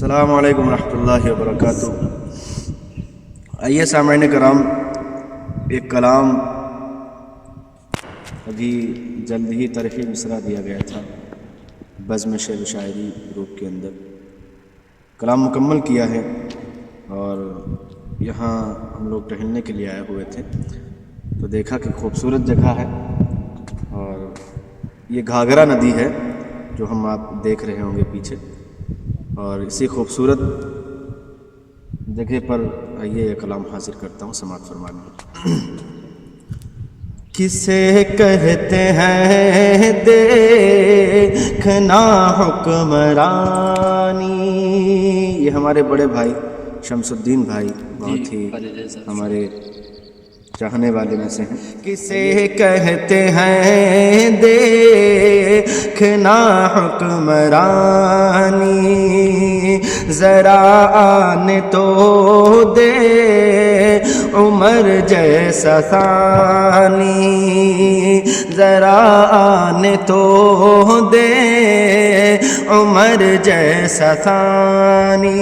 السلام علیکم ورحمۃ اللہ وبرکاتہ۔ آئیے سامعین کرام، ایک کلام ابھی جلد ہی ترقی مصرع دیا گیا تھا بزم شعر و شاعری گروپ کے اندر، کلام مکمل کیا ہے اور یہاں ہم لوگ ٹہلنے کے لیے آئے ہوئے تھے تو دیکھا کہ خوبصورت جگہ ہے اور یہ گھاگھرا ندی ہے جو ہم آپ دیکھ رہے ہوں گے پیچھے، اور اسی خوبصورت جگہ پر آئیے یہ کلام حاضر کرتا ہوں، سماعت فرمائیے۔ کسے کہتے ہیں دیکھنا حکمرانی، یہ ہمارے بڑے بھائی شمس الدین بھائی بہت ہی ہمارے چاہنے والے میں سے ہیں۔ کسے کہتے ہیں دیکھنا حکمرانی، ذرا آنے تو دے عمر جیسا ثانی، ذرا آنے تو دے عمر جیسا ثانی،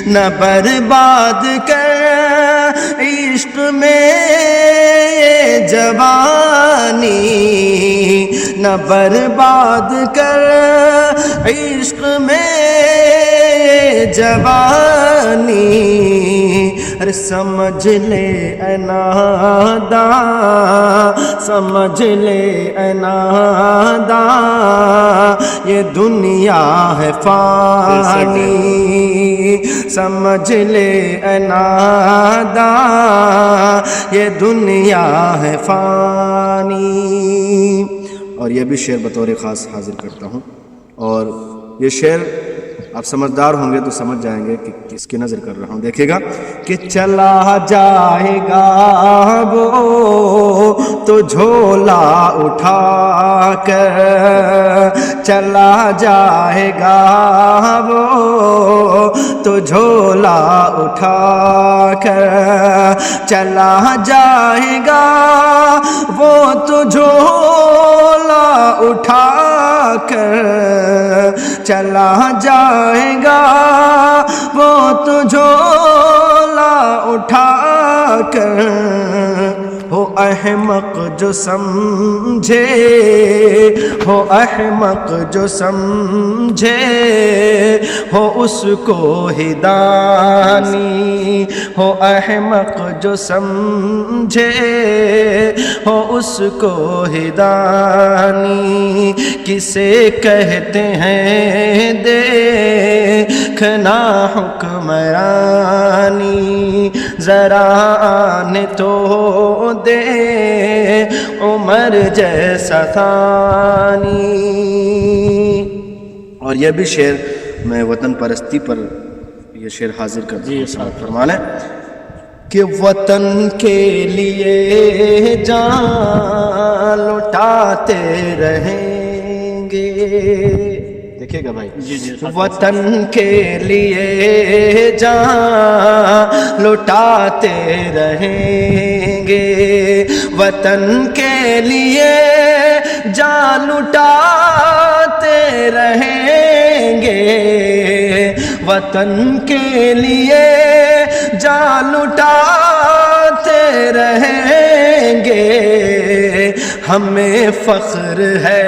نہ برباد کر عشق میں جوانی، نہ برباد کر عشق میں جوانی، ارے سمجھ لے اے ناداں، سمجھ لے اے ناداں، یہ دنیا ہے فانی، سمجھ لے اے ناداں، یہ دنیا ہے فانی۔ اور یہ بھی شعر بطور خاص حاضر کرتا ہوں، اور یہ شعر آپ سمجھدار ہوں گے تو سمجھ جائیں گے کہ کس کی نظر کر رہا ہوں۔ دیکھیے گا کہ چلا جائے گا وہ تو جھولا اٹھا کر، چلا جائے گا وہ تو جھولا اٹھا کر، چلا جائے گا وہ تو جھولا اٹھا کر، چلا جائے گا وہ تو جھولا اٹھا کر، ہو احمق جو سمجھے، ہو احمق جو سمجھے، ہو اس کو ہی دانی، ہو احمق جو سمجھے، ہو اس کو ہی دانی، کسے کہتے ہیں دیکھنا حکمرانی، ذرا آنے تو دے عمر جیسا ثانی۔ اور یہ بھی شعر میں وطن پرستی پر یہ شعر حاضر کرتا ہوں، سماعت فرما لیں کہ وطن کے لیے جان لٹاتے رہیں گے، دیکھیے گا بھائی، وطن کے لیے جان لٹاتے رہیں گے، وطن کے لیے جان لٹاتے رہیں گے، وطن کے لیے جان لٹاتے رہیں گے، ہمیں فخر ہے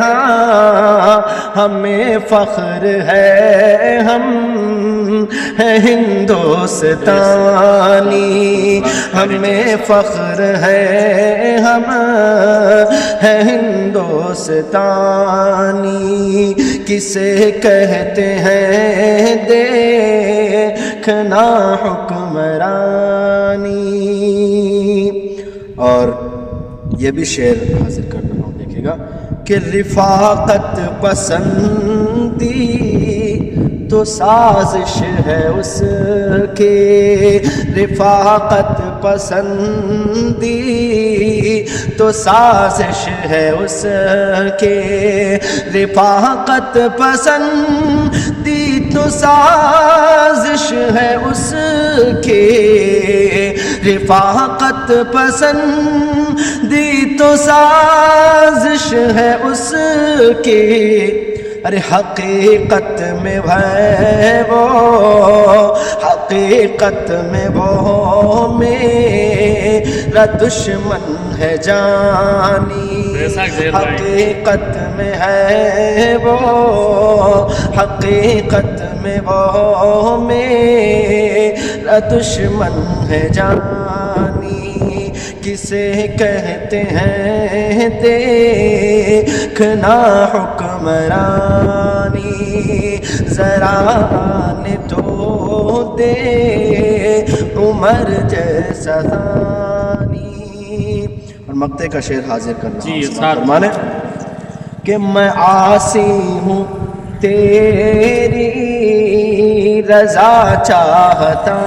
ہاں، ہمیں فخر ہے ہم ہیں ہندوستانی، ہمیں فخر ہے ہم ہیں ہندوستانی، کسے کہتے ہیں دیکھنا حکمرانی۔ اور یہ بھی شعر حاضر کر رہا ہوں، دیکھیے گا کہ رفاقت پسندی تو سازش ہے اس کے، رفاقت پسندی تو سازش ہے اس کے، رفاقت پسندی تو سازش ہے اس کے، رفاقت پسندی تو سازش ہے اس کے، ارے حقیقت میں ہے وہ، حقیقت میں وہ میرا دشمن ہے جانی، حقیقت میں ہے وہ، حقیقت میں وہ میرا دشمن ہے جانی، کسے کہتے ہیں دیکھنا حکمرانی، ذرا آنے تو دے عمر جیسا ثانی۔ اور مقطع کا شعر حاضر کر رہا ہوں، فرمانے کہ میں عاصی ہوں تیری رضا چاہتا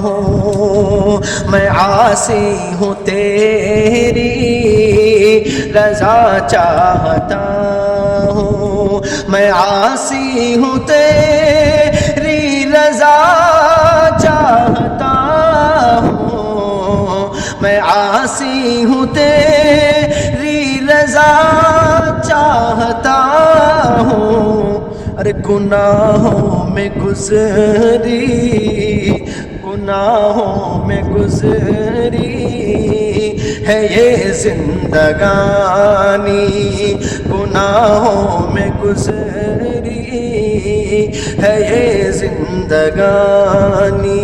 ہوں، میں عاصی ہوں تیری رضا چاہتا ہوں، میں عاصی ہوں تیری رضا چاہتا ہوں، میں عاصی ہوں تیری رضا چاہتا ہوں، ارے گناہوں میں گزری، گناہوں میں گزری ہے یہ زندگانی، گناہوں میں گزری ہے یہ زندگانی،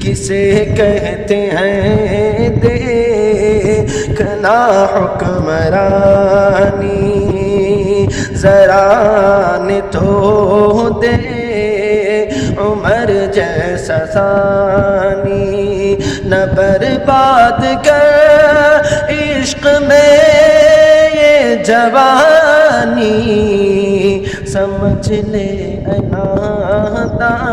کسے کہتے ہیں دیکھنا حکمرانی، ذرا نے تو دے عمر جیسا ثانی، نہ برباد کر عشق میں یہ جوانی، سمجھ لے اے ناداں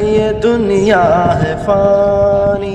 یہ دنیا ہے فانی۔